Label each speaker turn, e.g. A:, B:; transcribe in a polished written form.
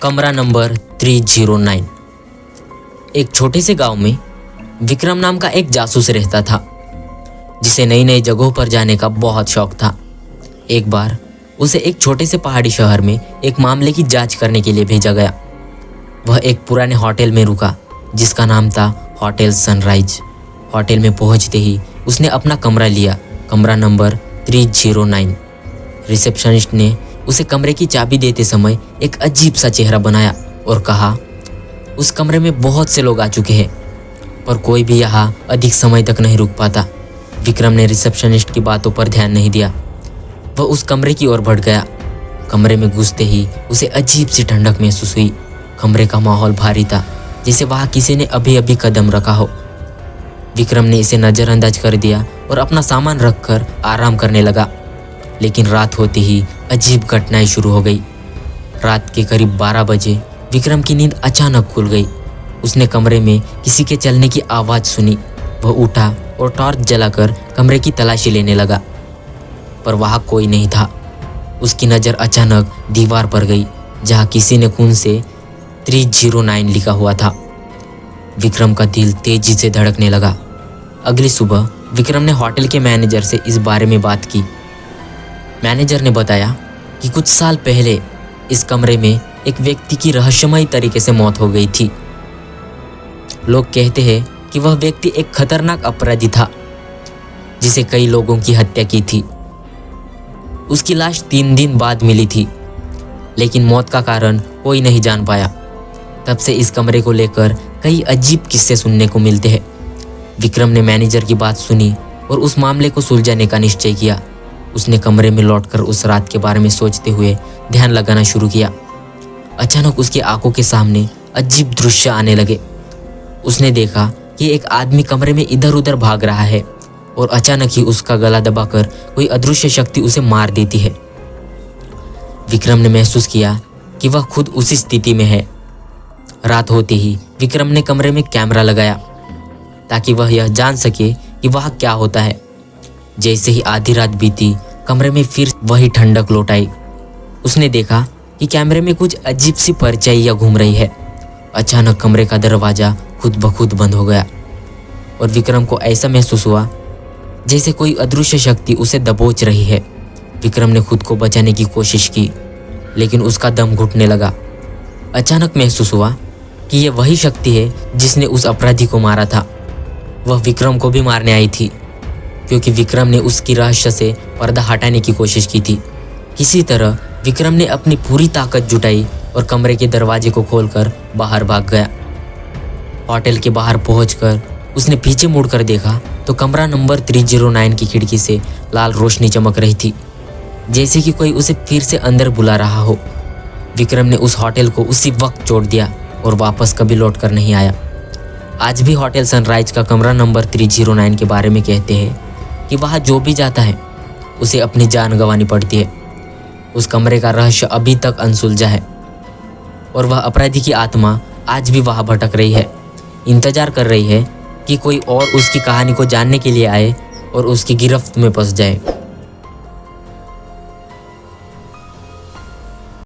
A: कमरा नंबर 309। एक छोटे से गांव में विक्रम नाम का एक जासूस रहता था, जिसे नई नई जगहों पर जाने का बहुत शौक था। एक बार उसे एक छोटे से पहाड़ी शहर में एक मामले की जांच करने के लिए भेजा गया। वह एक पुराने होटल में रुका, जिसका नाम था होटल सनराइज। होटल में पहुंचते ही उसने अपना कमरा लिया, कमरा नंबर 309। रिसेप्शनिस्ट ने उसे कमरे की चाबी देते समय एक अजीब सा चेहरा बनाया और कहा, उस कमरे में बहुत से लोग आ चुके हैं, पर कोई भी यहाँ अधिक समय तक नहीं रुक पाता। विक्रम ने रिसेप्शनिस्ट की बातों पर ध्यान नहीं दिया। वह उस कमरे की ओर बढ़ गया। कमरे में घुसते ही उसे अजीब सी ठंडक महसूस हुई। कमरे का माहौल भारी था, जैसे वहाँ किसी ने अभी अभी कदम रखा हो। विक्रम ने इसे नज़रअंदाज कर दिया और अपना सामान रखकर आराम करने लगा। लेकिन रात होते ही अजीब घटनाएं शुरू हो गई। रात के करीब 12 बजे विक्रम की नींद अचानक खुल गई। उसने कमरे में किसी के चलने की आवाज़ सुनी। वह उठा और टॉर्च जलाकर कमरे की तलाशी लेने लगा, पर वहाँ कोई नहीं था। उसकी नज़र अचानक दीवार पर गई, जहाँ किसी ने खून से 309 लिखा हुआ था। विक्रम का दिल तेजी से धड़कने लगा। अगली सुबह विक्रम ने होटल के मैनेजर से इस बारे में बात की। मैनेजर ने बताया कि कुछ साल पहले इस कमरे में एक व्यक्ति की रहस्यमयी तरीके से मौत हो गई थी। लोग कहते हैं कि वह व्यक्ति एक खतरनाक अपराधी था, जिसे कई लोगों की हत्या की थी। उसकी लाश 3 दिन बाद मिली थी, लेकिन मौत का कारण कोई नहीं जान पाया। तब से इस कमरे को लेकर कई अजीब किस्से सुनने को मिलते हैं। विक्रम ने मैनेजर की बात सुनी और उस मामले को सुलझाने का निश्चय किया। उसने कमरे में लौटकर उस रात के बारे में सोचते हुए ध्यान लगाना शुरू किया। अचानक उसकी आंखों के सामने अजीब दृश्य आने लगे। उसने देखा कि एक आदमी कमरे में इधर उधर भाग रहा है और अचानक ही उसका गला दबाकर कोई अदृश्य शक्ति उसे मार देती है। विक्रम ने महसूस किया कि वह खुद उसी स्थिति में है। रात होते ही विक्रम ने कमरे में कैमरा लगाया, ताकि वह यह जान सके कि वहाँ क्या होता है। जैसे ही आधी रात बीती, कमरे में फिर वही ठंडक लौट आई। उसने देखा कि कैमरे में कुछ अजीब सी परछाइयाँ घूम रही है। अचानक कमरे का दरवाज़ा खुद ब खुद बंद हो गया और विक्रम को ऐसा महसूस हुआ जैसे कोई अदृश्य शक्ति उसे दबोच रही है। विक्रम ने खुद को बचाने की कोशिश की, लेकिन उसका दम घुटने लगा। अचानक महसूस हुआ कि यह वही शक्ति है जिसने उस अपराधी को मारा था। वह विक्रम को भी मारने आई थी, क्योंकि विक्रम ने उसकी रहस्य से पर्दा हटाने की कोशिश की थी। किसी तरह विक्रम ने अपनी पूरी ताकत जुटाई और कमरे के दरवाजे को खोलकर बाहर भाग गया। होटल के बाहर पहुंचकर उसने पीछे मुड़कर देखा तो कमरा नंबर 309 की खिड़की से लाल रोशनी चमक रही थी, जैसे कि कोई उसे फिर से अंदर बुला रहा हो। विक्रम ने उस होटल को उसी वक्त छोड़ दिया और वापस कभी लौट कर नहीं आया। आज भी होटल सनराइज का कमरा नंबर 309 के बारे में कहते हैं कि वहाँ जो भी जाता है उसे अपनी जान गंवानी पड़ती है। उस कमरे का रहस्य अभी तक अनसुलझा है और वह अपराधी की आत्मा आज भी वहाँ भटक रही है, इंतजार कर रही है कि कोई और उसकी कहानी को जानने के लिए आए और उसकी गिरफ्त में फंस जाए।